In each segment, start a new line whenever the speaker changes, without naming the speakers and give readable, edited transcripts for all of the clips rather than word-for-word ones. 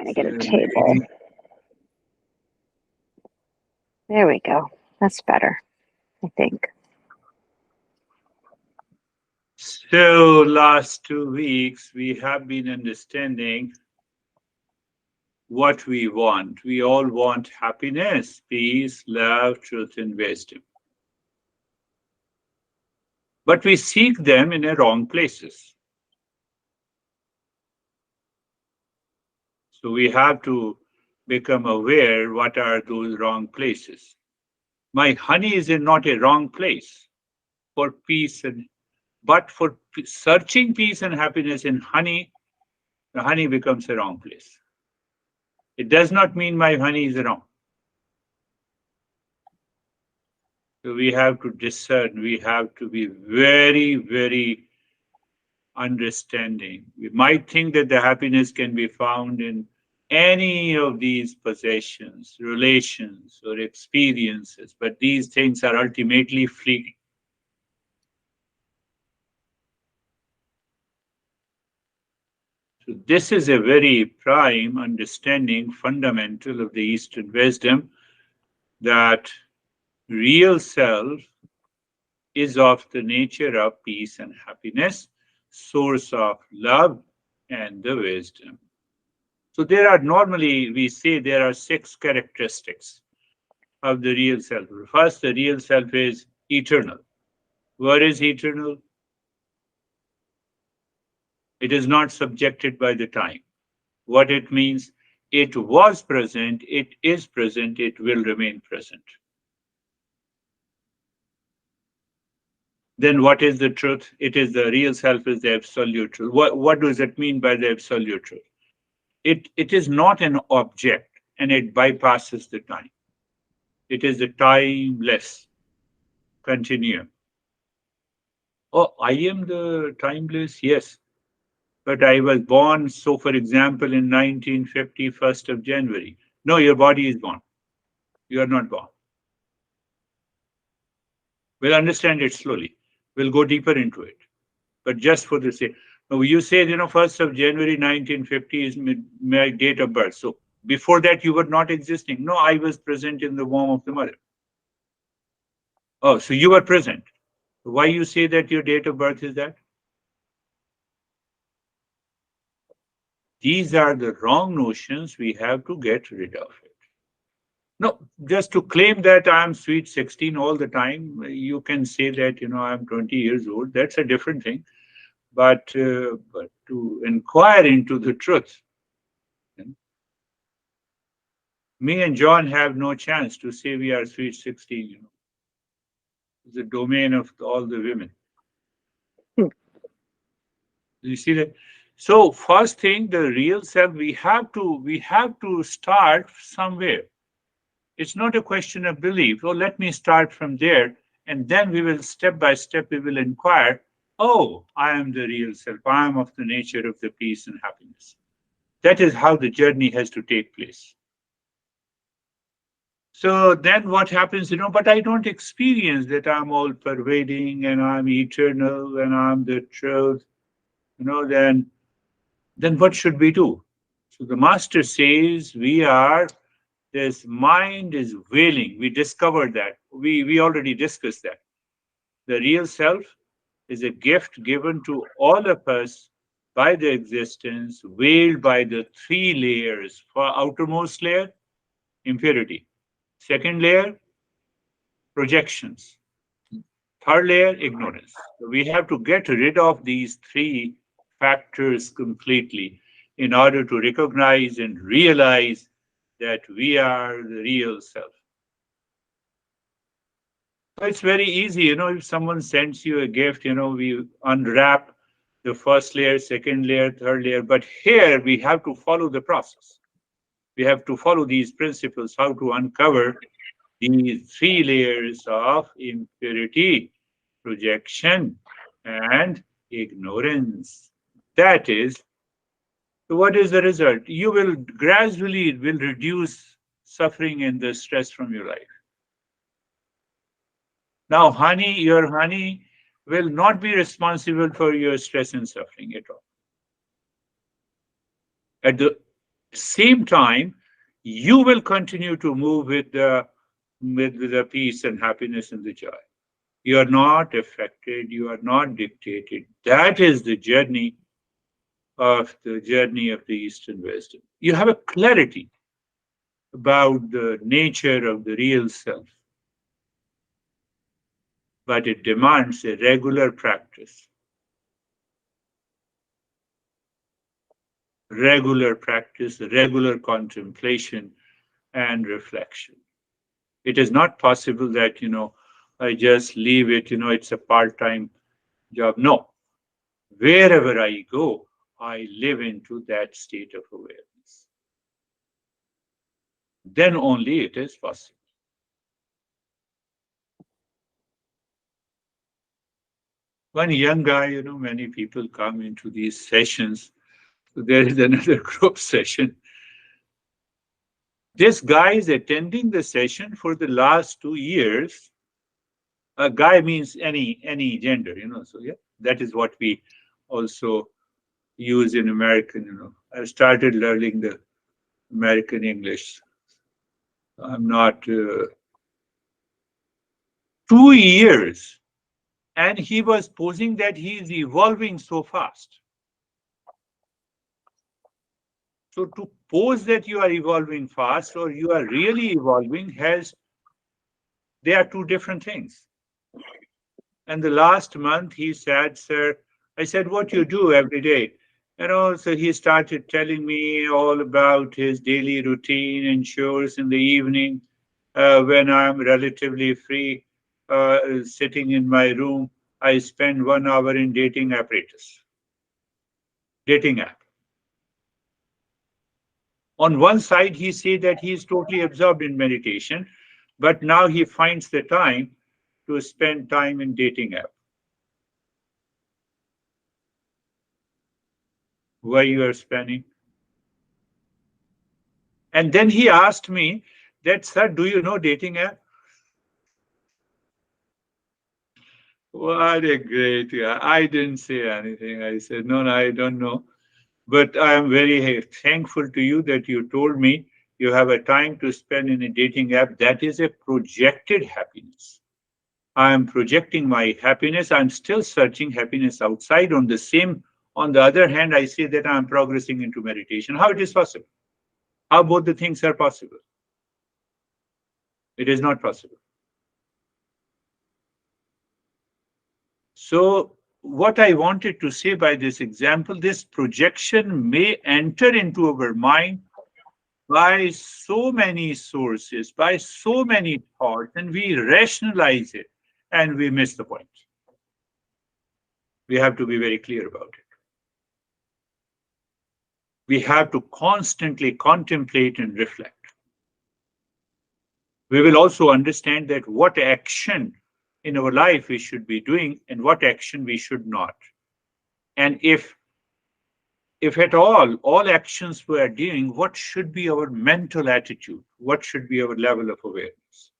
to get a table. There we go. That's better, I think.
So last 2 weeks, we have been understanding what we want. We all want happiness, peace, love, truth, and wisdom. But we seek them in the wrong places. So we have to become aware what are those wrong places. My honey is in not a wrong place for peace but for searching peace and happiness in honey, the honey becomes a wrong place. It does not mean my honey is wrong. So we have to discern, we have to be very, very understanding. We might think that the happiness can be found in any of these possessions, relations, or experiences, but these things are ultimately fleeting. So this is a very prime understanding, fundamental of the Eastern wisdom, that real self is of the nature of peace and happiness, source of love and the wisdom. So there are normally, we say there are 6 characteristics of the real self. First, the real self is eternal. What is eternal? It is not subjected by the time. What it means, it was present, it is present, it will remain present. Then what is the truth? It is the real self is the absolute truth. What does it mean by the absolute truth? It is not an object and it bypasses the time. It is a timeless continuum. Oh, I am the timeless? Yes. But I was born, so for example, in 1950, 1st of January. No, your body is born. You are not born. We'll understand it slowly. We'll go deeper into it. But just for the sake, you say, 1st of January 1950 is my date of birth. So before that, you were not existing. No, I was present in the womb of the mother. Oh, so you were present. Why you say that your date of birth is that? These are the wrong notions. We have to get rid of it. No, just to claim that I'm sweet 16 all the time, you can say that, I'm 20 years old. That's a different thing. But to inquire into the truth, me and John have no chance to say we are sweet 16. It's the domain of all the women. You see that? So first thing, the real self, we have to start somewhere. It's not a question of belief. Oh, let me start from there. And then we will step by step, we will inquire, oh, I am the real self. I am of the nature of the peace and happiness. That is how the journey has to take place. So then what happens, but I don't experience that I'm all pervading and I'm eternal and I'm the truth, then what should we do? So the master says this mind is wailing. We discovered that. We already discussed that. The real self is a gift given to all of us by the existence, veiled by the 3 layers. For outermost layer, impurity. Second layer, projections. Third layer, ignorance. So we have to get rid of these 3 factors completely in order to recognize and realize that we are the real self. So it's very easy, if someone sends you a gift, we unwrap the first layer, second layer, third layer. But here we have to follow the process. We have to follow these principles, how to uncover these 3 layers of impurity, projection, and ignorance. That is, so what is the result? You will gradually reduce suffering and the stress from your life. Now, your honey will not be responsible for your stress and suffering at all. Same time, you will continue to move with the peace and happiness and the joy. You are not affected, you are not dictated. That is the journey of the Eastern wisdom. You have a clarity about the nature of the real self, but it demands a regular practice, regular contemplation and reflection. It is not possible that, I just leave it, it's a part time job. No, wherever I go, I live into that state of awareness. Then only it is possible. One young guy, many people come into these sessions. So there is another group session. This guy is attending the session for the last 2 years. A guy means any gender, So yeah, that is what we also use in American. I started learning the American English. I'm not 2 years, and he was posing that he is evolving so fast. So to pose that you are evolving fast or you are really evolving they are two different things. And the last month he said, sir, I said, what you do every day? So he started telling me all about his daily routine and chores in the evening when I'm relatively free, sitting in my room. I spend 1 hour in dating app. On one side, he said that he is totally absorbed in meditation, but now he finds the time to spend time in dating app. Why you are spending? And then he asked me that, sir, do you know dating app? What a great guy. I didn't say anything. I said, no, I don't know. But I am very thankful to you that you told me you have a time to spend in a dating app. That is a projected happiness. I am projecting my happiness. I'm still searching happiness outside. On the other hand, I say that I'm progressing into meditation. How it is possible? How both the things are possible? It is not possible. So what I wanted to say by this example, this projection may enter into our mind by so many sources, by so many thoughts, and we rationalize it and we miss the point. We have to be very clear about it. We have to constantly contemplate and reflect. We will also understand that what action in our life we should be doing and what action we should not. And if at all actions we are doing, what should be our mental attitude? What should be our level of awareness?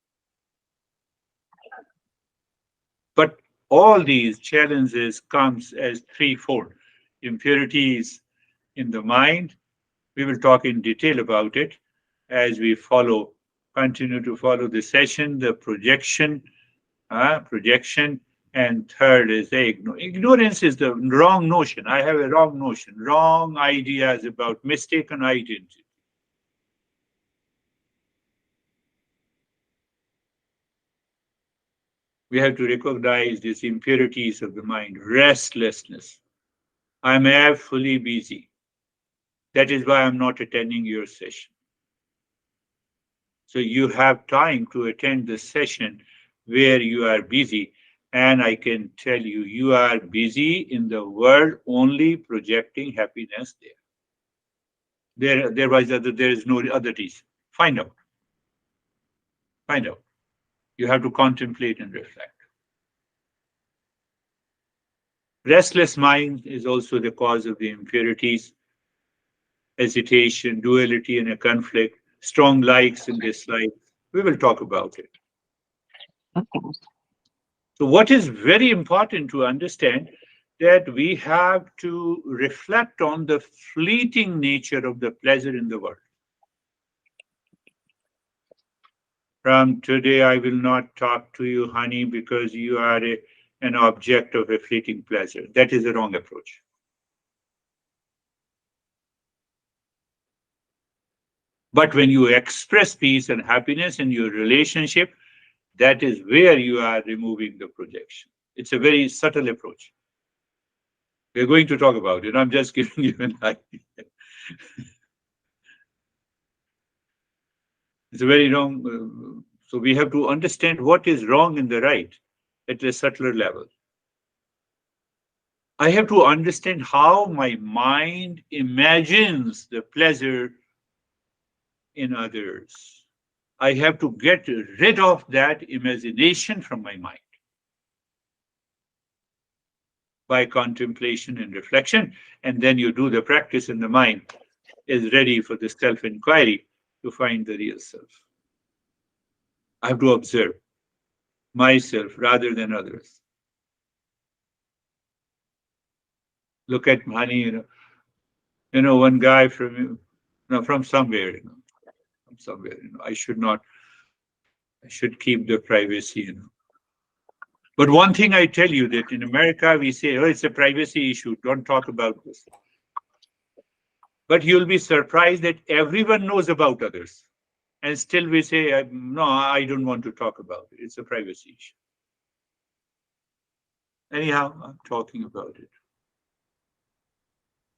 But all these challenges comes as threefold. Impurities in the mind. We will talk in detail about it as we continue to follow the session, the projection, and third is the ignorance is the wrong notion. I have a wrong notion, wrong ideas about mistaken identity. We have to recognize these impurities of the mind, restlessness. I'm fully busy. That is why I'm not attending your session. So you have time to attend the session where you are busy. And I can tell you, you are busy in the world only projecting happiness there. There is no other reason. Find out. Find out. You have to contemplate and reflect. Restless mind is also the cause of the impurities, hesitation, duality, and a conflict, strong likes and dislikes. We will talk about it.
Okay.
So what is very important to understand that we have to reflect on the fleeting nature of the pleasure in the world. From today, I will not talk to you, honey, because you are an object of a fleeting pleasure. That is a wrong approach. But when you express peace and happiness in your relationship, that is where you are removing the projection. It's a very subtle approach. We're going to talk about it. I'm just giving you an idea. It's a very wrong. So we have to understand what is wrong and the right at a subtler level. I have to understand how my mind imagines the pleasure in others. I have to get rid of that imagination from my mind by contemplation and reflection. And then you do the practice, and the mind is ready for the self inquiry to find the real self. I have to observe myself rather than others. Look at honey, one guy from somewhere, from somewhere, I should not, I should keep the privacy. But one thing I tell you that in America we say, oh, it's a privacy issue, don't talk about this. But you'll be surprised that everyone knows about others. And still we say, no, I don't want to talk about it. It's a privacy issue. Anyhow, I'm talking about it.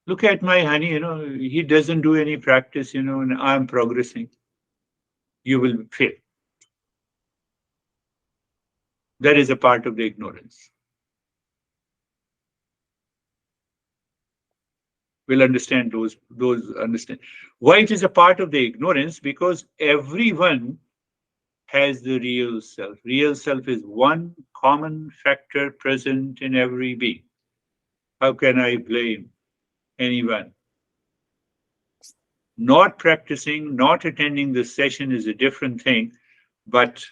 Look at my honey, he doesn't do any practice, and I'm progressing. You will fail. That is a part of the ignorance. We'll understand those understand. Why it is a part of the ignorance? Because everyone has the real self. Real self is one common factor present in every being. How can I blame anyone? Not practicing, not attending the session is a different thing, but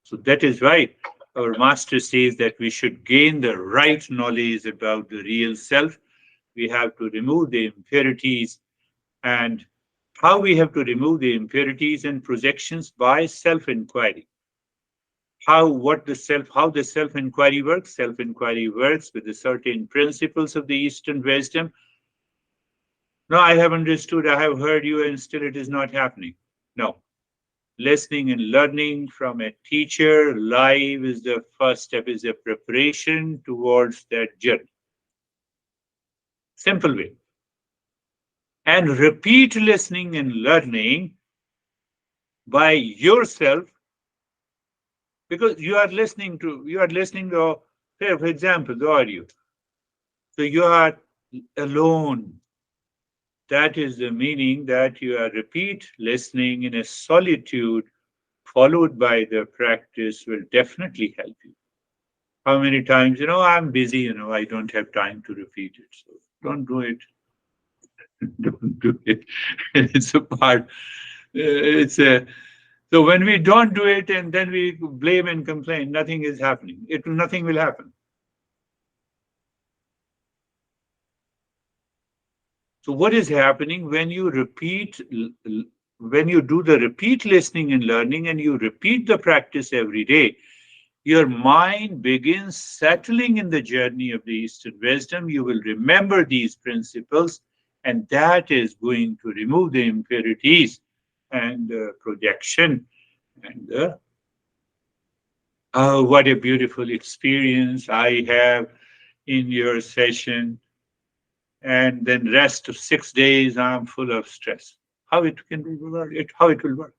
so that is why our master says that we should gain the right knowledge about the real self. We have to remove the impurities, and how we have to remove the impurities and projections by self-inquiry. How the self-inquiry works? Self-inquiry works with the certain principles of the Eastern wisdom. No, I have understood, I have heard you, and still it is not happening. No. Listening and learning from a teacher live is the first step, is a preparation towards that journey. Simple way. And repeat listening and learning by yourself, because you are listening to, say, for example, the audio. So you are alone. That is the meaning that you are repeat listening in a solitude, followed by the practice, will definitely help you. How many times, I'm busy, I don't have time to repeat it. So don't do it. Don't do it. It's a part. It's a So when we don't do it and then we blame and complain, nothing is happening. Nothing will happen. So what is happening when you when you do the repeat listening and learning and you repeat the practice every day, your mind begins settling in the journey of the Eastern wisdom. You will remember these principles, and that is going to remove the impurities and projection. And oh, what a beautiful experience I have in your session. And then rest of 6 days, I'm full of stress. How it can work? How it will work?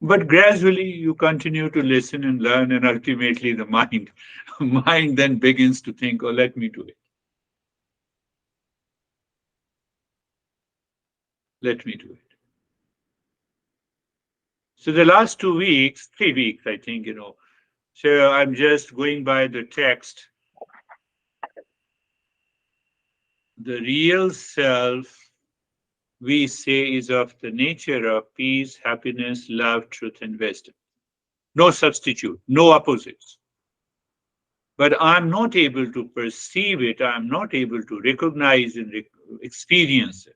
But gradually you continue to listen and learn, and ultimately the mind then begins to think, oh, let me do it. Let me do it. So the last 2 weeks, 3 weeks, I think, so I'm just going by the text. The real self we say is of the nature of peace, happiness, love, truth, and wisdom. No substitute, no opposites. But I'm not able to perceive it, I'm not able to recognize and experience it.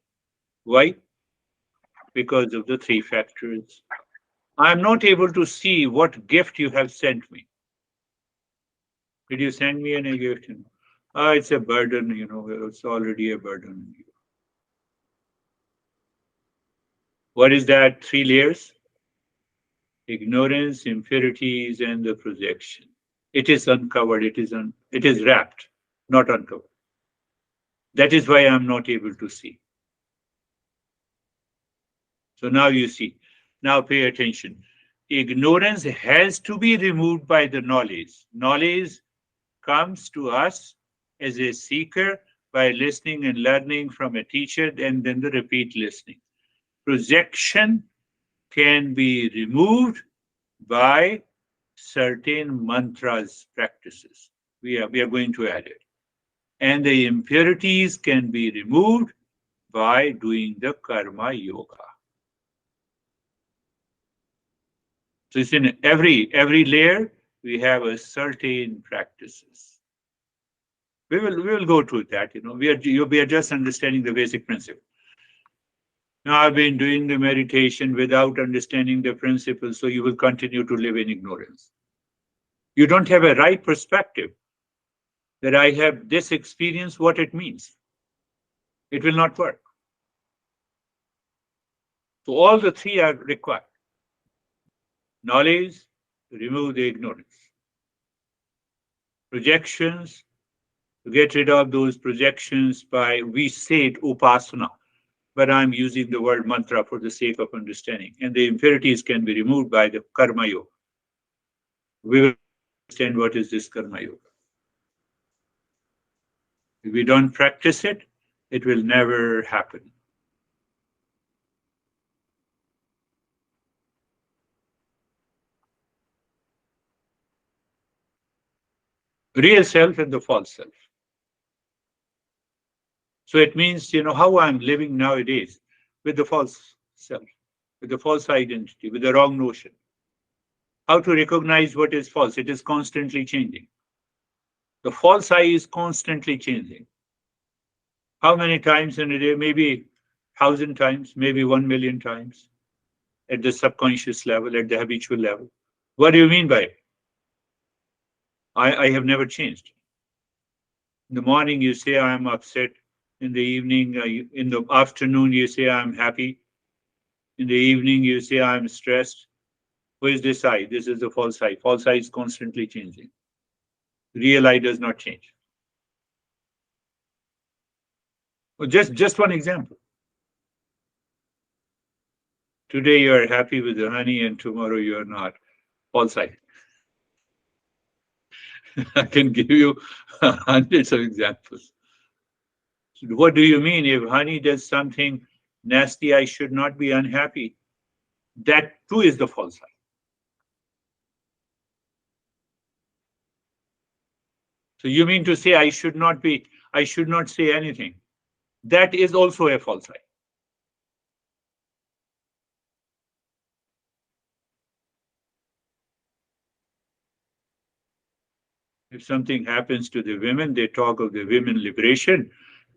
Why? Because of the three factors. I'm not able to see what gift you have sent me. Did you send me any gift? Ah, it's a burden, it's already a burden. What is that? Three layers: ignorance, impurities, and the projection. It is uncovered, it is wrapped, not uncovered. That is why I'm not able to see. So now you see. Now pay attention. Ignorance has to be removed by the knowledge. Knowledge comes to us as a seeker by listening and learning from a teacher and then the repeat listening. Projection can be removed by certain mantras practices. We are going to add it. And the impurities can be removed by doing the karma yoga. So it's in every layer we have a certain practices. We will go through that. We are just understanding the basic principle. Now I've been doing the meditation without understanding the principle, so you will continue to live in ignorance. You don't have a right perspective that I have this experience, what it means. It will not work. So all the three are required. Knowledge, remove the ignorance. Projections, to get rid of those projections by, we say it upasana, but I'm using the word mantra for the sake of understanding. And the impurities can be removed by the karma yoga. We will understand what is this karma yoga. If we don't practice it, it will never happen. Real self and the false self. So it means, how I'm living nowadays with the false self, with the false identity, with the wrong notion. How to recognize what is false? It is constantly changing. The false I is constantly changing. How many times in a day? Maybe 1,000 times, maybe 1 million times at the subconscious level, at the habitual level. What do you mean by it? I have never changed. In the morning, you say I'm upset. In the evening, in the afternoon, you say I'm happy. In the evening, you say I'm stressed. Who is this I? This is the false I. False I is constantly changing. Real I does not change. Well, just one example. Today you are happy with the honey, and tomorrow you are not. False I. I can give you hundreds of examples. What do you mean? If honey does something nasty, I should not be unhappy. That too is the false I. So you mean to say I should not say anything. That is also a false I. If something happens to the women, they talk of the women liberation.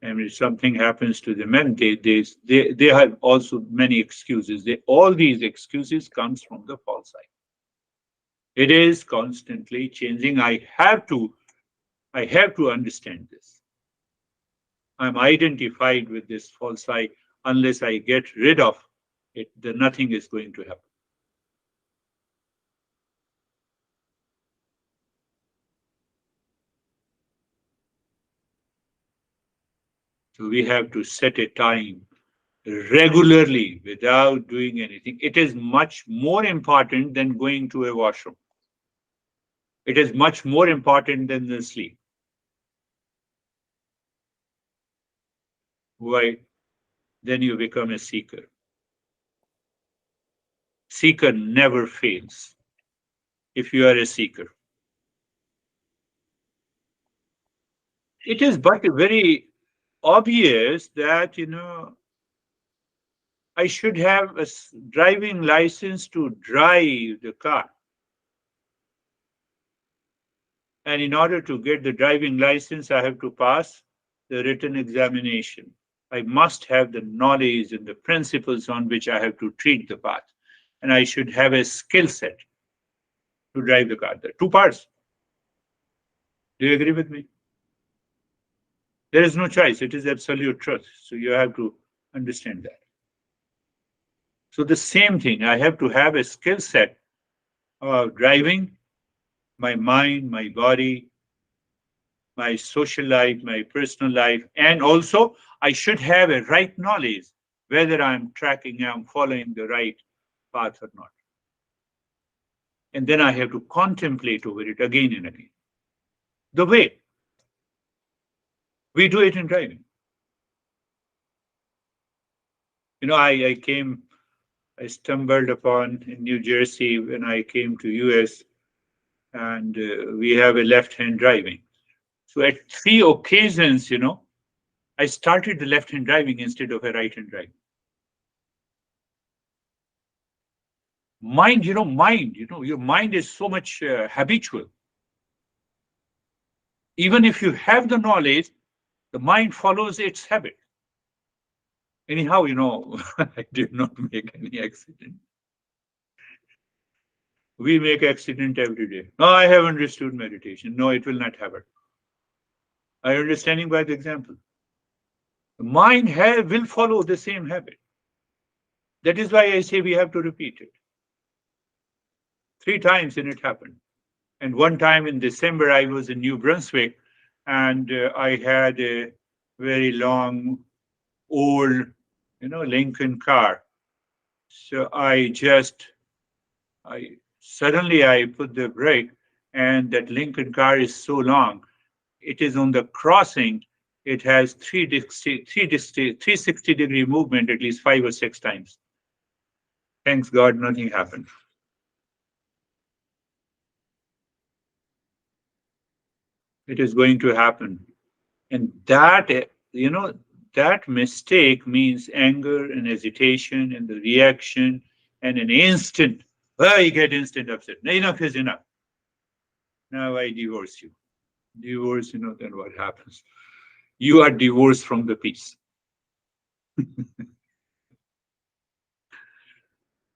And if something happens to the men, they have also many excuses. All these excuses comes from the false I. It is constantly changing. I have to understand this. I'm identified with this false I. Unless I get rid of it, then nothing is going to happen. So we have to set a time regularly without doing anything. It is much more important than going to a washroom. It is much more important than the sleep. Why? Then you become a seeker. Seeker never fails if you are a seeker. It is but very obvious that, I should have a driving license to drive the car. And in order to get the driving license, I have to pass the written examination. I must have the knowledge and the principles on which I have to treat the path. And I should have a skill set to drive the car. There are two parts. Do you agree with me? There is no choice. It is absolute truth. So you have to understand that. So the same thing, I have to have a skill set of driving my mind, my body, my social life, my personal life, and also I should have a right knowledge whether I'm following the right path or not. And then I have to contemplate over it again and again. The way we do it in driving. I stumbled upon in New Jersey when I came to US, and we have a left-hand driving. So at three occasions, I started the left-hand driving instead of a right-hand driving. Your mind is so much habitual. Even if you have the knowledge, the mind follows its habit. Anyhow, I did not make any accident. We make accident every day. No, I have understood meditation. No, it will not happen. I am understanding by the example. The mind will follow the same habit. That is why I say we have to repeat it. 3 times and it happened. And one time in December, I was in New Brunswick, and I had a very long, old, Lincoln car. So suddenly I put the brake, and that Lincoln car is so long. It is on the crossing. It has 360-degree movement at least 5 or 6 times. Thanks God, nothing happened. It is going to happen. And that mistake means anger and hesitation and the reaction and an instant, well, you get instant upset. Enough is enough. Now I divorce you. Divorce, then what happens? You are divorced from the peace.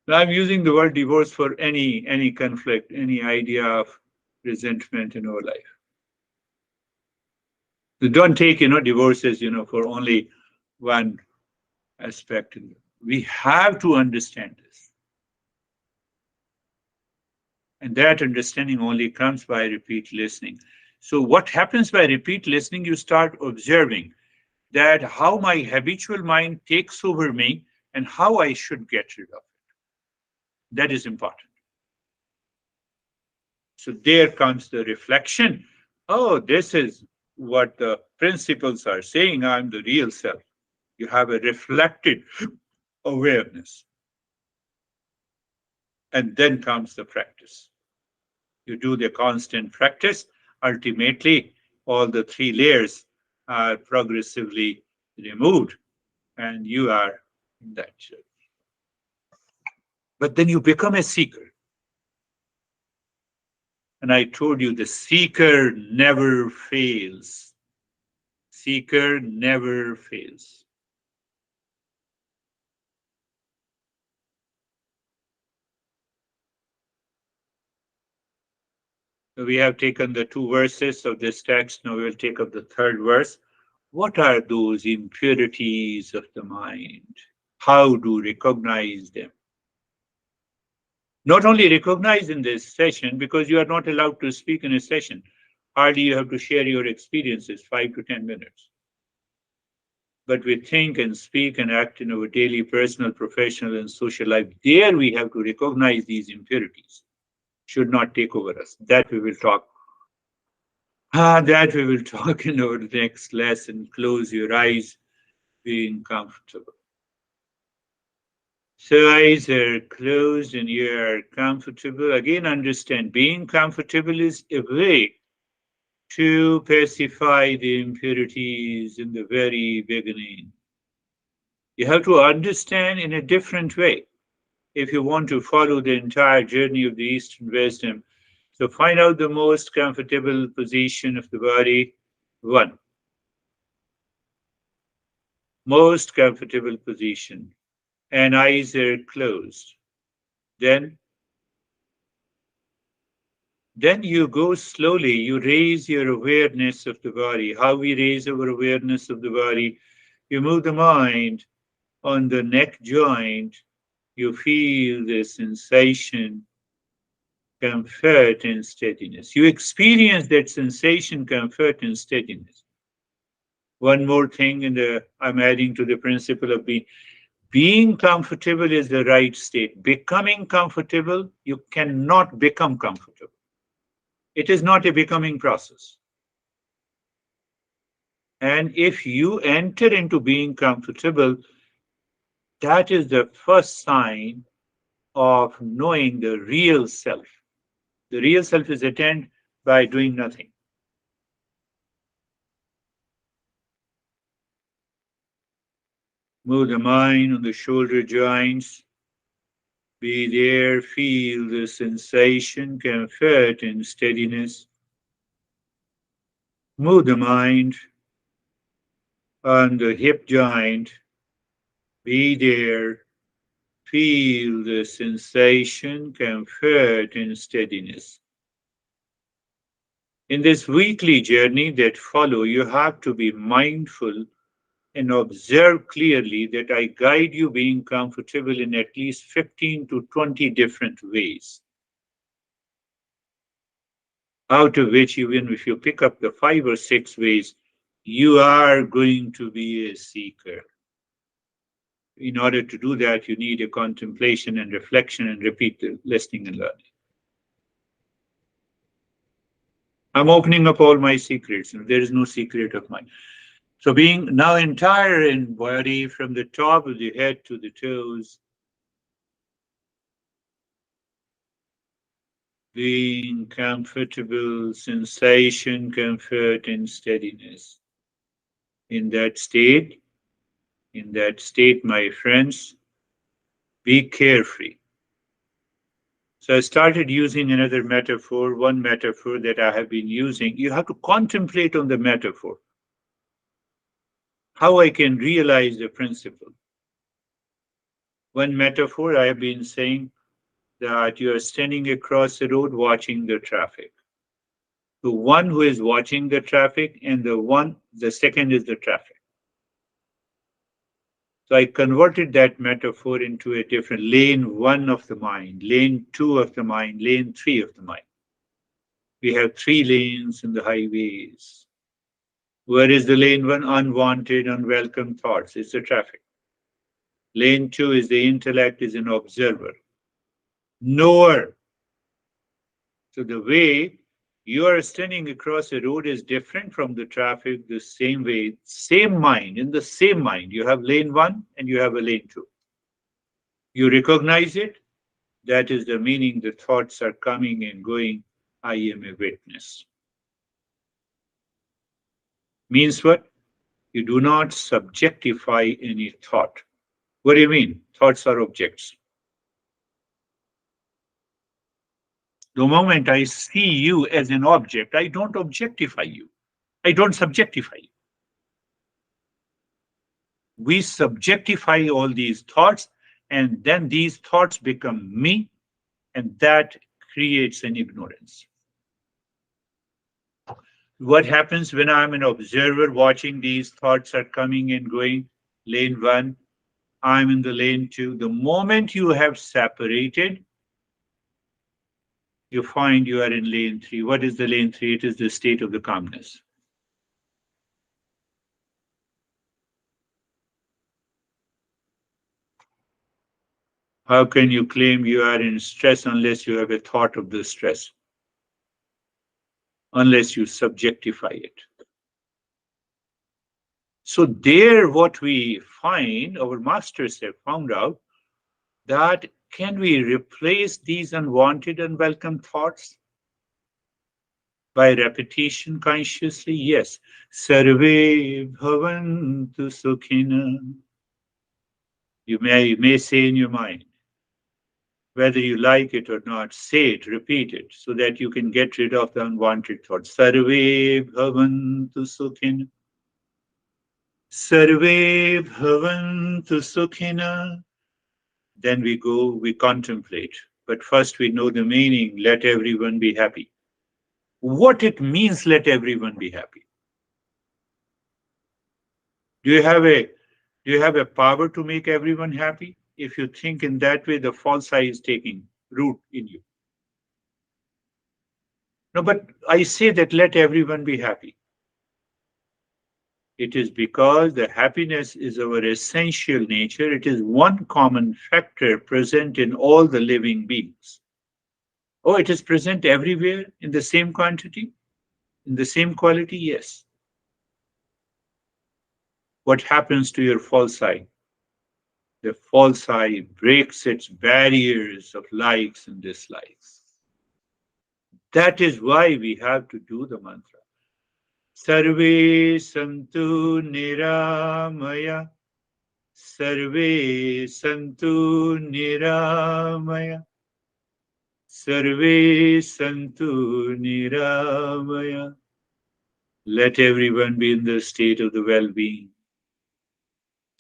I'm using the word divorce for any conflict, any idea of resentment in our life. So don't take, divorces, for only one aspect. We have to understand this. And that understanding only comes by repeat listening. So what happens by repeat listening, you start observing that how my habitual mind takes over me and how I should get rid of it. That is important. So there comes the reflection. Oh, this is what the principles are saying. I'm the real self. You have a reflected awareness. And then comes the practice. You do the constant practice. Ultimately, all the 3 layers are progressively removed, and you are in that journey. But then you become a seeker. And I told you the seeker never fails. Seeker never fails. We have taken the 2 verses of this text. Now we will take up the 3rd verse. What are those impurities of the mind? How to recognize them? Not only recognize in this session, because you are not allowed to speak in a session. Hardly you have to share your experiences, 5 to 10 minutes. But we think and speak and act in our daily personal, professional, and social life. There we have to recognize these impurities. Should not take over us. That we will talk. That we will talk in our next lesson. Close your eyes, being comfortable. So eyes are closed and you are comfortable. Again, understand, being comfortable is a way to pacify the impurities in the very beginning. You have to understand in a different way if you want to follow the entire journey of the Eastern wisdom. So find out the most comfortable position of the body. One, most comfortable position, and eyes are closed. Then, then you go slowly, you raise your awareness of the body. How we raise our awareness of the body? You move the mind on the neck joint, you feel the sensation, comfort, and steadiness. You experience that sensation, comfort, and steadiness. One more thing I'm adding to the principle of being comfortable is the right state. Becoming comfortable, you cannot become comfortable. It is not a becoming process. And if you enter into being comfortable, that is the first sign of knowing the real self. The real self is attained by doing nothing. Move the mind on the shoulder joints. Be there, feel the sensation, comfort, and steadiness. Move the mind on the hip joint. Be there, feel the sensation, comfort, and steadiness. In this weekly journey that follow, you have to be mindful and observe clearly that I guide you being comfortable in at least 15 to 20 different ways, out of which, even if you pick up the 5 or 6 ways, you are going to be a seeker. In order to do that, you need a contemplation and reflection and repeat the listening and learning. I'm opening up all my secrets. There is no secret of mine. So being now entire in body from the top of the head to the toes, being comfortable, sensation, comfort, and steadiness. In that state, my friends, be carefree. So I started using another metaphor, one metaphor that I have been using. You have to contemplate on the metaphor, how I can realize the principle. One metaphor I have been saying that you are standing across the road watching the traffic. The one who is watching the traffic and the second is the traffic. So I converted that metaphor into a different lane one of the mind, lane two of the mind, lane three of the mind. We have 3 lanes in the highways. Where is the lane one? Unwanted, unwelcome thoughts. It's the traffic. Lane two is the intellect, is an observer, knower. So the way you are standing across a road is different from the traffic, the same way, same mind, in the same mind. You have lane one and you have a lane two. You recognize it. That is the meaning. The thoughts are coming and going. I am a witness. Means what? You do not subjectify any thought. What do you mean? Thoughts are objects. The moment I see you as an object, I don't objectify you. I don't subjectify you. We subjectify all these thoughts, and then these thoughts become me, and that creates an ignorance. What happens when I'm an observer watching these thoughts are coming and going? Lane one, I'm in the lane two. The moment you have separated, you find you are in lane three. What is the lane three? It is the state of the calmness. How can you claim you are in stress unless you have a thought of the stress? Unless you subjectify it. So there what we find, our masters have found out that can we replace these unwanted, unwelcome thoughts by repetition consciously? Yes. Sarve bhavantu sukhina. You may say in your mind, whether you like it or not, say it, repeat it, so that you can get rid of the unwanted thoughts. Sarve bhavantu sukhin. Sarve bhavantu sukhina. Then we contemplate. But first we know the meaning, let everyone be happy. What it means, let everyone be happy. Do you have a do you have a power to make everyone happy? If you think in that way, the false I is taking root in you. No, but I say that let everyone be happy. It is because the happiness is our essential nature. It is one common factor present in all the living beings. Oh, it is present everywhere in the same quantity, in the same quality? Yes. What happens to your false I? The false I breaks its barriers of likes and dislikes. That is why we have to do the mantra. Sarve santu niramaya. Sarve santu niramaya. Sarve santu niramaya. Let everyone be in the state of the well-being.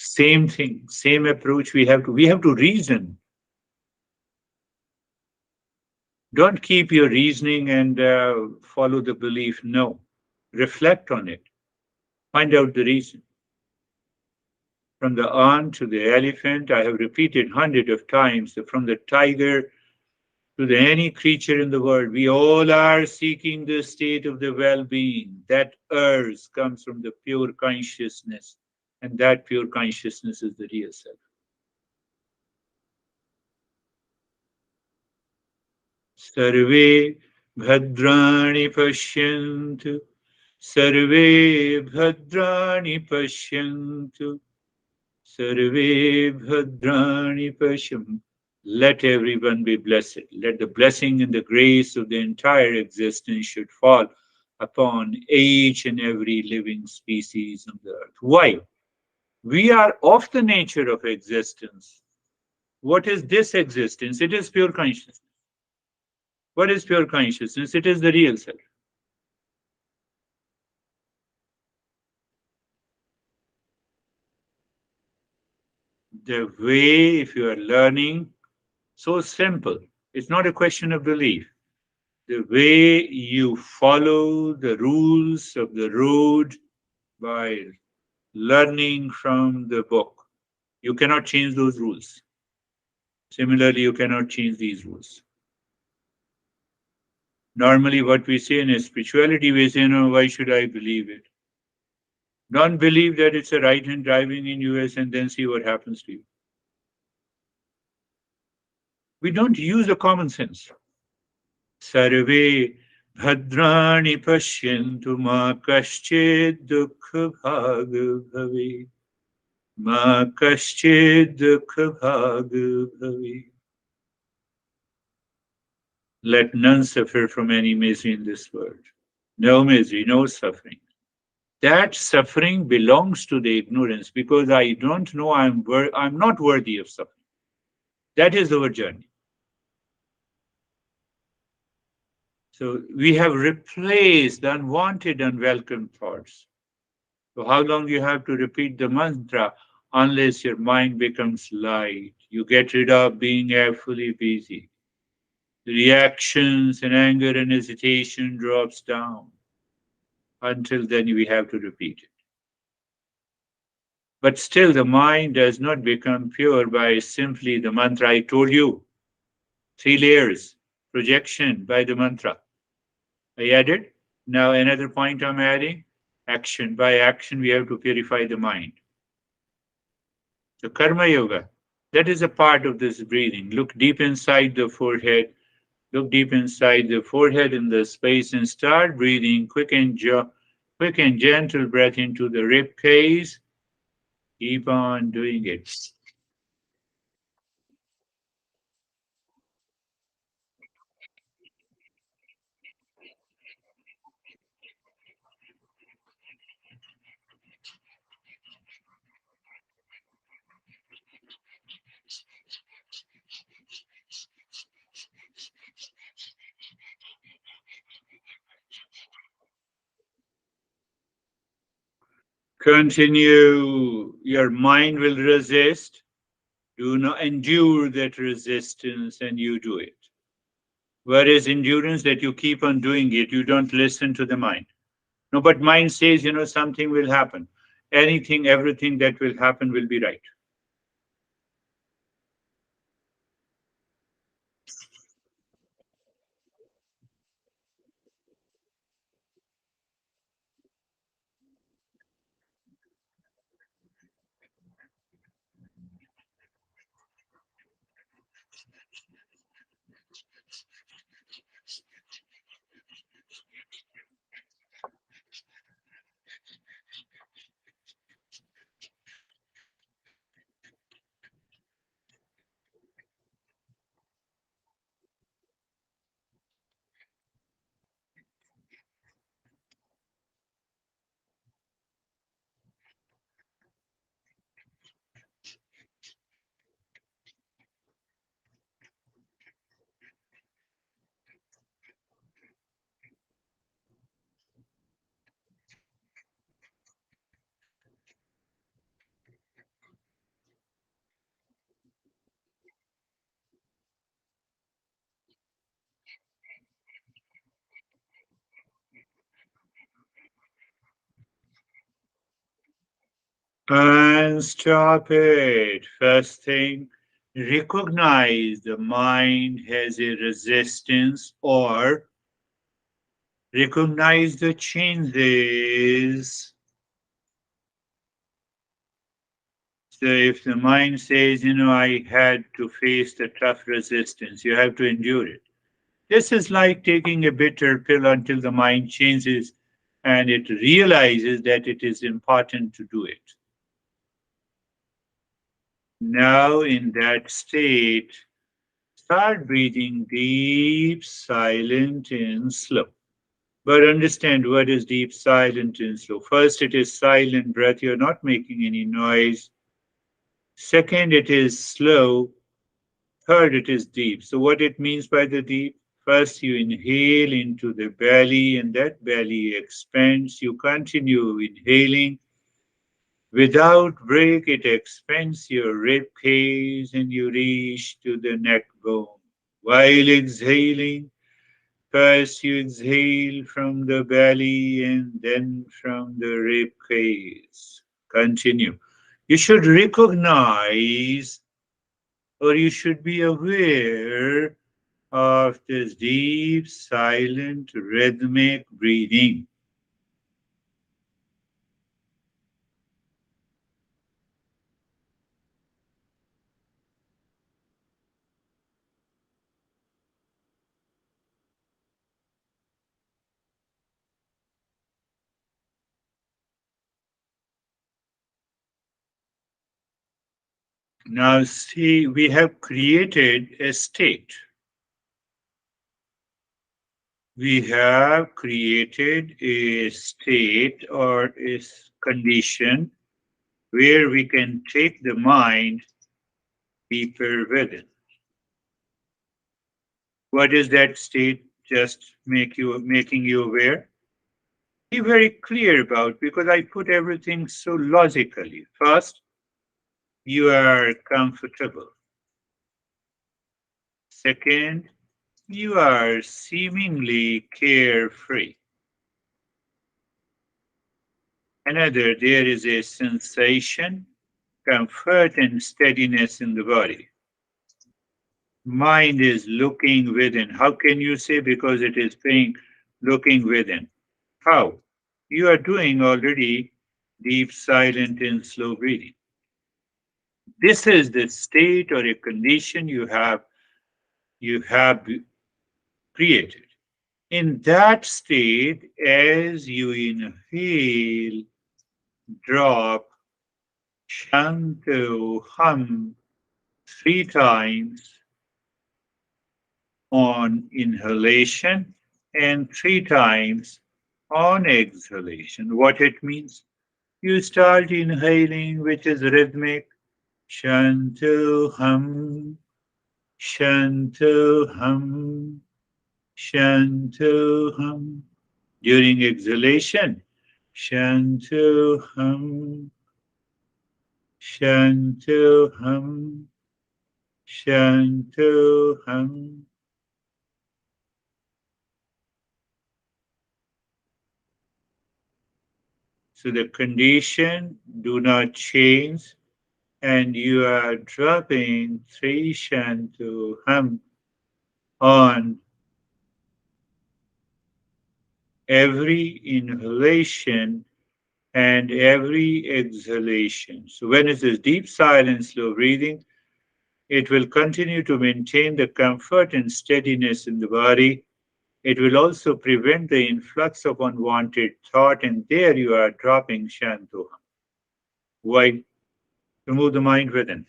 Same thing, same approach we have to reason. Don't keep your reasoning and follow the belief. No. Reflect on it. Find out the reason. From the ant to the elephant, I have repeated hundreds of times, from the tiger to any creature in the world, we all are seeking the state of the well-being. That urge comes from the pure consciousness, and that pure consciousness is the real self. Sarve bhadrani pashyantu. Sarve bhadrani pashyantu. Sarve bhadrani pashyantu. Let everyone be blessed. Let the blessing and the grace of the entire existence should fall upon each and every living species on the earth. Why? We are of the nature of existence. What is this existence? It is pure consciousness. What is pure consciousness? It is the real self. The way, if you are learning, so simple. It's not a question of belief. The way you follow the rules of the road by learning from the book. You cannot change those rules. Similarly, you cannot change these rules. Normally, what we say in spirituality, we say, no, why should I believe it? Don't believe that it's a right hand driving in US and then see what happens to you. We don't use the common sense. Sarve bhadrani pashyantu ma kaschid dukha bhag bhavi. Ma kaschid dukha bhag bhavi. Let none suffer from any misery in this world. No misery, no suffering. That suffering belongs to the ignorance because I don't know I'm not worthy of suffering. That is our journey. So we have replaced the unwanted, unwelcome thoughts. So how long you have to repeat the mantra unless your mind becomes light? You get rid of being fully busy. The reactions and anger and hesitation drops down. Until then we have to repeat it. But still the mind does not become pure by simply the mantra. I told you, 3 layers, projection by the mantra. I added. Now another point I'm adding, action. By action, we have to purify the mind. So karma yoga, that is a part of this breathing. Look deep inside the forehead. Look deep inside the forehead in the space and start breathing. Quick and gentle breath into the rib cage. Keep on doing it. Continue. Your mind will resist. Do not endure that resistance and you do it. What is endurance? That you keep on doing it. You don't listen to the mind. No, but mind says, something will happen. Anything, everything that will happen will be right. And stop it. First thing, recognize the mind has a resistance, or recognize the changes. So if the mind says, I had to face the tough resistance, you have to endure it. This is like taking a bitter pill until the mind changes and it realizes that it is important to do it. Now, in that state, start breathing deep, silent, and slow. But understand what is deep, silent, and slow. First, it is silent breath. You're not making any noise. Second, it is slow. Third, it is deep. So, what it means by the deep? First, you inhale into the belly, and that belly expands. You continue inhaling. Without break, it expands your rib cage and you reach to the neck bone. While exhaling, first you exhale from the belly and then from the rib cage. Continue. You should recognize, or you should be aware of this deep, silent, rhythmic breathing. Now, see, we have created a state. We have created a state or a condition where we can take the mind deeper within. What is that state? Just making you aware. Be very clear about, because I put everything so logically. First, you are comfortable. Second, you are seemingly carefree. Another, there is a sensation, comfort, and steadiness in the body. Mind is looking within. How can you say? Because it is saying looking within. How? You are doing already deep, silent, and slow breathing. This is the state or a condition you have created. In that state, as you inhale, drop Shanto hum 3 times on inhalation and 3 times on exhalation. What it means? You start inhaling, which is rhythmic, Shanto hum, Shanto hum, Shanto hum. During exhalation, Shantuham, Shantuham, Shantuham. So the condition do not change, and you are dropping three Shantuham on every inhalation and every exhalation. So when it is deep silence, slow breathing, it will continue to maintain the comfort and steadiness in the body. It will also prevent the influx of unwanted thought, and there you are dropping Shantoham. Why? Remove the mind within.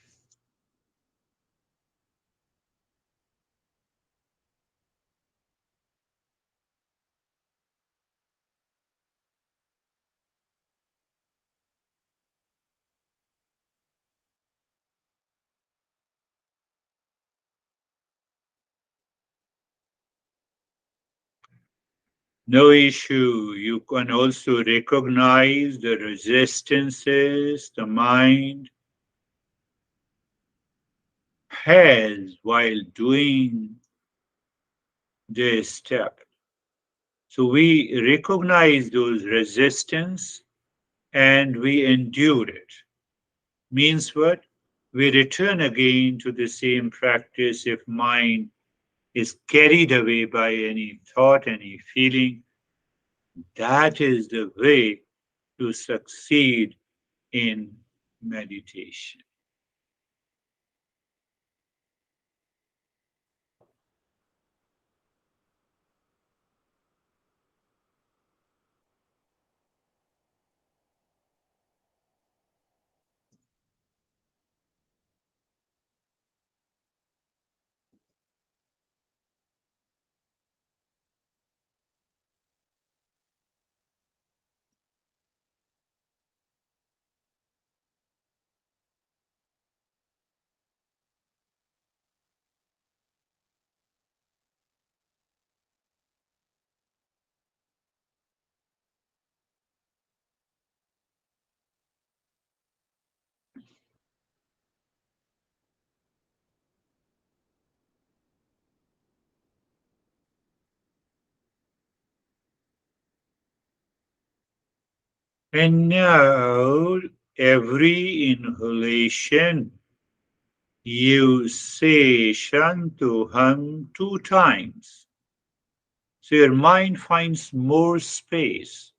No issue. You can also recognize the resistances the mind has while doing this step. So we recognize those resistance and we endure it. Means what? We return again to the same practice if mind is carried away by any thought, any feeling. That is the way to succeed in meditation. And now, every inhalation, you say Shantuham 2 times. So your mind finds more space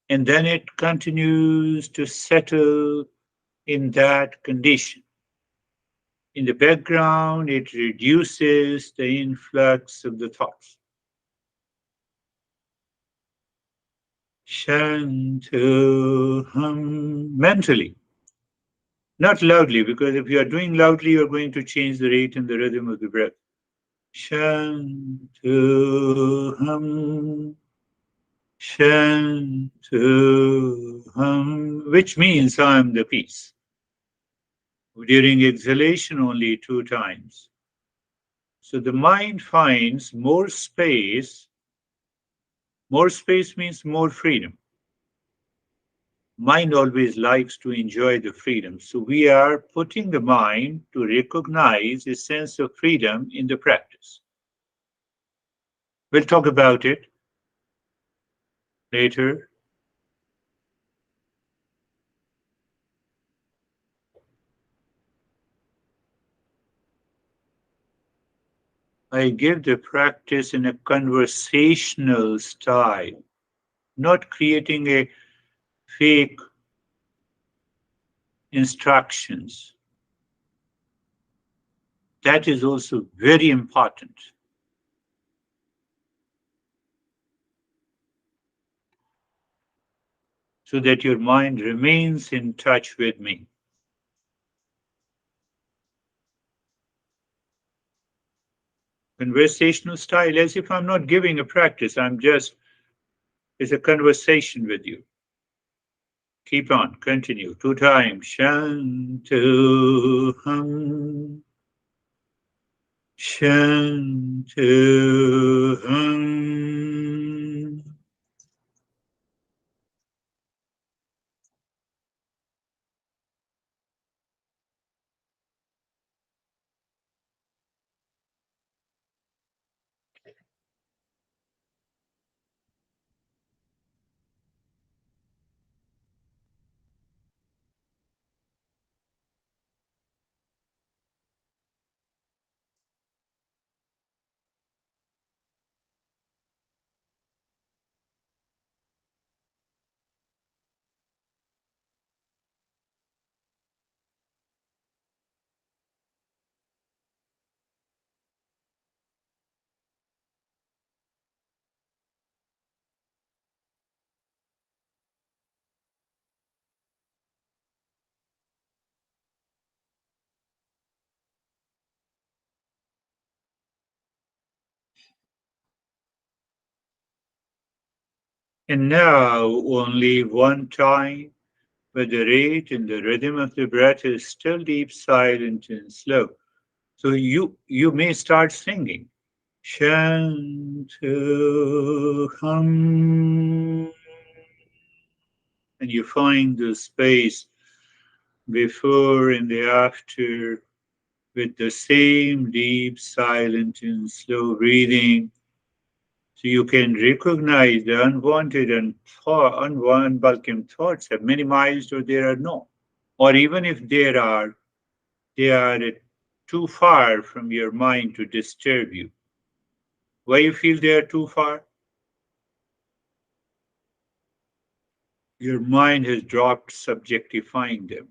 and then it continues to settle in that condition. In the background, it reduces the influx of the thoughts. Shantuham mentally, not loudly, because if you are doing loudly, you're going to change the rate and the rhythm of the breath. Shantuham, Shantuham, which means I am the peace. During exhalation, only 2 times. So the mind finds more space. More space means more freedom. Mind always likes to enjoy the freedom. So we are putting the mind to recognize a sense of freedom in the practice. We'll talk about it later. I give the practice in a conversational style, not creating a fake instructions. That is also very important so that your mind remains in touch with me. Conversational style, as if I'm not giving a practice, I'm just, it's a conversation with you. Keep on, continue. 2 times. Shantu hum. Shantu hum. And now only one time, but the rate and the rhythm of the breath is still deep, silent, and slow. So you may start singing. Shantuham. And you find the space before and the after with the same deep, silent, and slow breathing. So you can recognize the unwanted and unwelcome thoughts have minimized or there are no. Or even if there are, they are too far from your mind to disturb you. Why you feel they are too far? Your mind has dropped subjectifying them.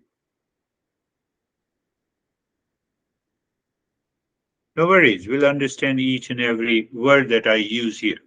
No worries, we'll understand each and every word that I use here.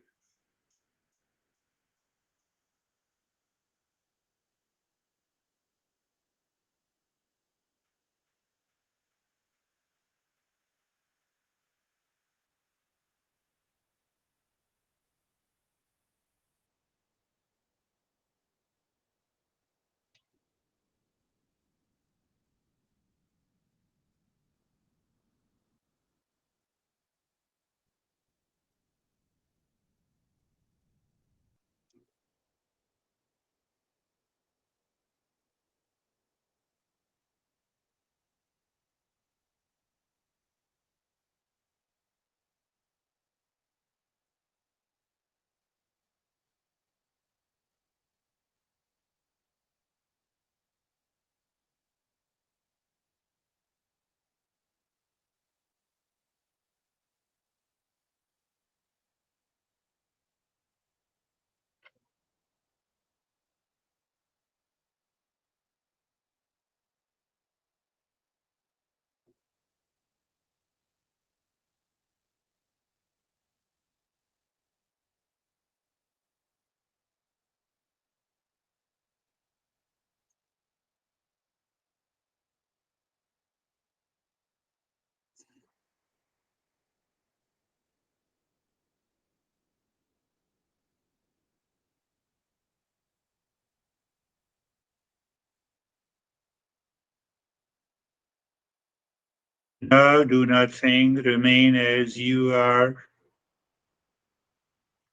Now do not think, remain as you are.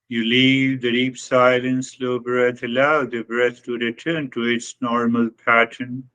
You leave the deep silence, slow breath, allow the breath to return to its normal pattern.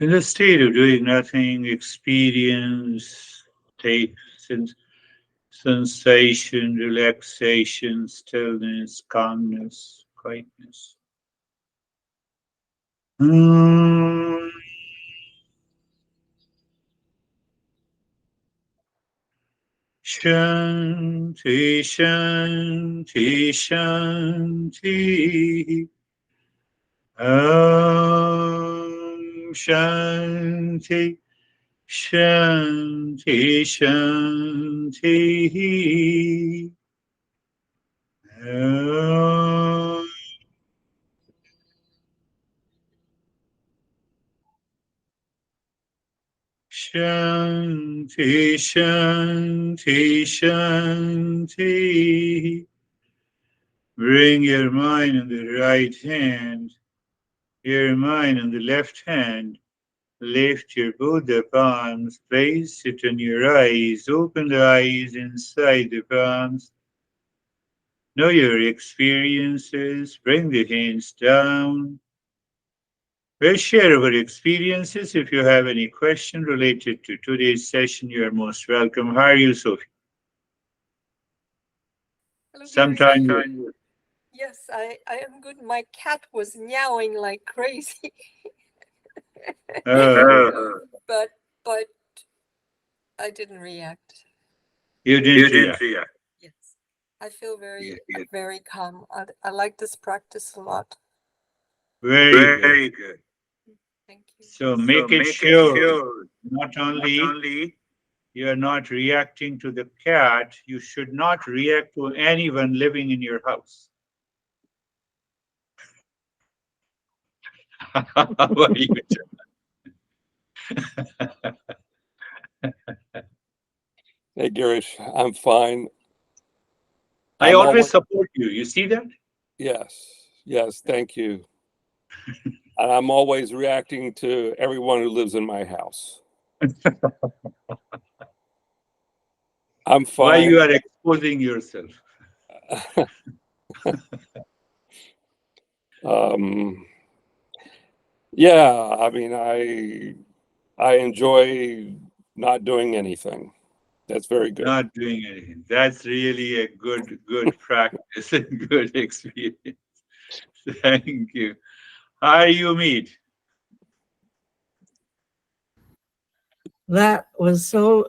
In the state of doing nothing, experience, take sensation, relaxation, stillness, calmness, quietness. Mm. Shanti, Shanti, Shanti. Om Shanti, Shanti, Shanti. Om Shanti, Shanti, Shanti. Bring your mind on the right hand, your mind on the left hand. Lift your both the palms, place it on your eyes, open the eyes inside the palms. Know your experiences, bring the hands down. We'll share our experiences. If you have any question related to today's session, you are most welcome. How are you, Sophie?
Hello, Girish.
Sometime.
Yes, I am good. My cat was meowing like crazy,
Oh,
but I didn't react.
you didn't react.
Yes, I feel
Yeah,
very calm. I like this practice a lot.
very good.
Thank you.
So make it sure not only you are not reacting to the cat, you should not react to anyone living in your house. How are you?
Hey, Girish, I'm fine.
I
I'm
always
always,
support you. You see that?
yes, thank you. And I'm always reacting to everyone who lives in my house. I'm
Why
fine.
you are exposing yourself?
um, yeah, I mean, I enjoy not doing anything. That's very good.
Not doing anything. That's really a good practice and good experience. Thank you. How are you, Meet?
That was so,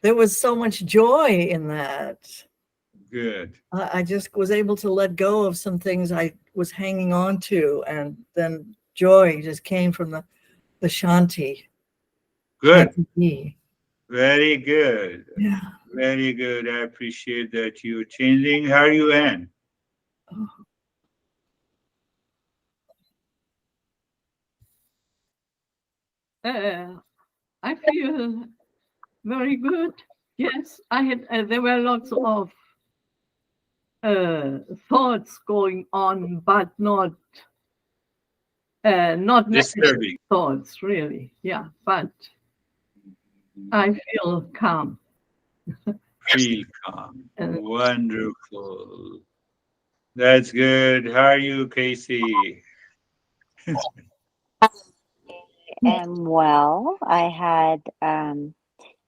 there was so much joy in that.
Good.
I just was able to let go of some things I was hanging on to, and then joy just came from the Shanti.
Good.
Shanti.
Very good.
Yeah.
Very good. I appreciate that you're changing. How are you, Anne?
I feel very good. Yes, I had. There were lots of thoughts going on, but not negative
Disturbing.
thoughts, really. Yeah, but I feel calm.
Feel calm.
And
Wonderful. That's good. How are you, Casey?
And well, I had,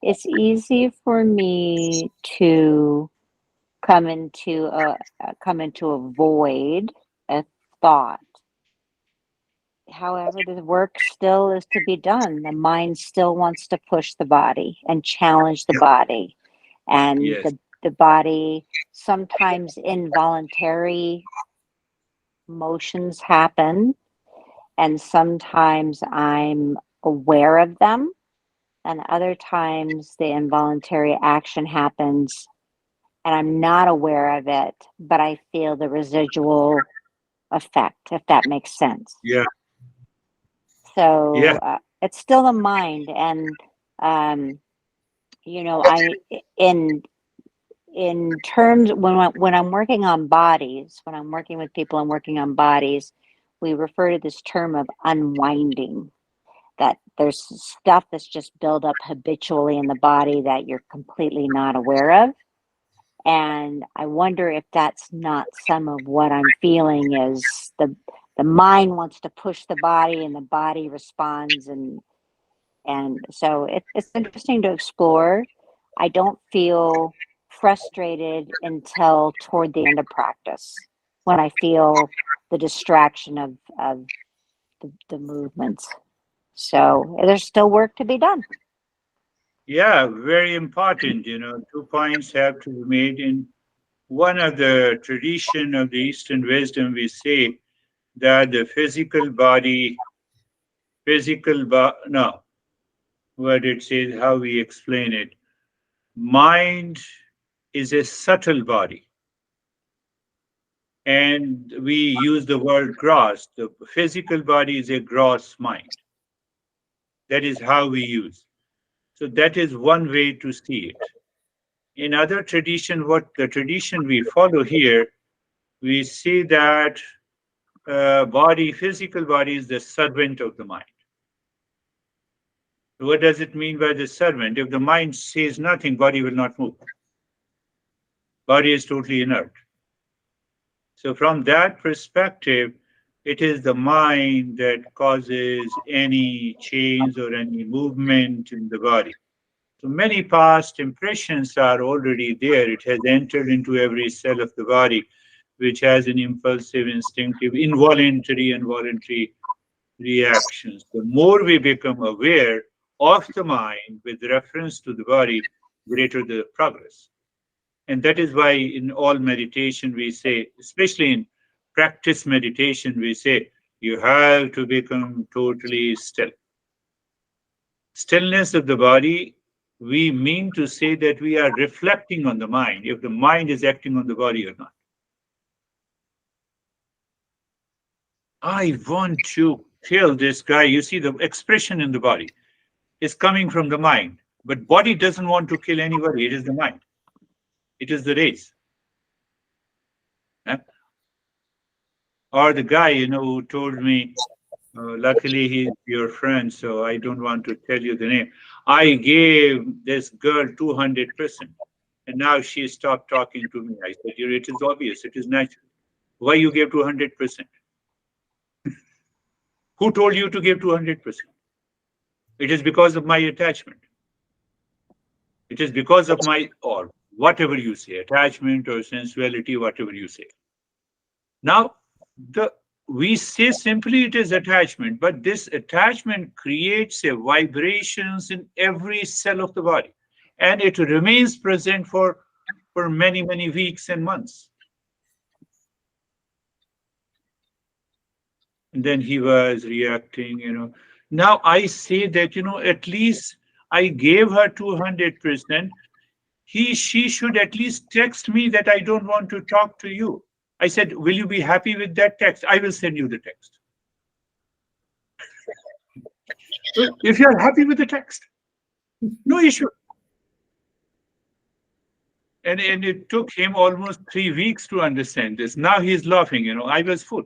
it's easy for me to come into a void, a thought. However, the work still is to be done. The mind still wants to push the body and challenge the body. And
Yes.
the body, sometimes involuntary motions happen, and sometimes I'm aware of them, and other times the involuntary action happens and I'm not aware of it, but I feel the residual effect, if that makes sense.
Yeah.
So
Yeah.
it's still the mind, and I in terms when I'm working on bodies, when I'm working with people and working on bodies, we refer to this term of unwinding. That there's stuff that's just built up habitually in the body that you're completely not aware of. And I wonder if that's not some of what I'm feeling is the mind wants to push the body and the body responds, and so it's interesting to explore. I don't feel frustrated until toward the end of practice when I feel the distraction of the movements. So there's still work to be done.
Yeah, very important. 2 points have to be made. In one of the tradition of the Eastern wisdom, we say that the no, what it says, how we explain it. Mind is a subtle body. And we use the word gross. The physical body is a gross mind. That is how we use. So that is one way to see it. In other tradition, what the tradition we follow here, we see that physical body is the servant of the mind. What does it mean by the servant? If the mind says nothing, body will not move. Body is totally inert. So from that perspective, it is the mind that causes any change or any movement in the body. So many past impressions are already there. It has entered into every cell of the body, which has an impulsive, instinctive, involuntary, and voluntary reactions. The more we become aware of the mind with reference to the body, greater the progress. And that is why in all meditation we say, especially in practice meditation, we say, You have to become totally still. Stillness of the body, we mean to say that we are reflecting on the mind, if the mind is acting on the body or not. I want to kill this guy. You see, the expression in the body is coming from the mind. But body doesn't want to kill anybody. It is the mind. It is the race. Eh? Or the guy, who told me, luckily he's your friend, so I don't want to tell you the name. I gave this girl 200%, and now she stopped talking to me. I said, it is obvious, it is natural. Why you gave 200%? Who told you to give 200%? It is because of my attachment. It is because of my, or whatever you say, attachment or sensuality, whatever you say. Now, we say simply it is attachment, but this attachment creates a vibrations in every cell of the body, and it remains present for many, many weeks and months. And then he was reacting. Now I say that, at least I gave her 200%. She should at least text me that I don't want to talk to you. I said, will you be happy with that text? I will send you the text. If you are happy with the text, no issue. And it took him almost 3 weeks to understand this. Now he's laughing, I was full.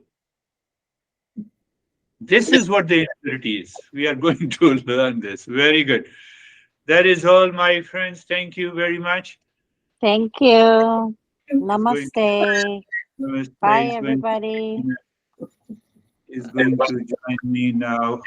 This is what the integrity is. We are going to learn this. Very good. That is all, my friends. Thank you very much.
Thank you. Namaste.
Namaste.
Bye, everybody.
Is going to join me now.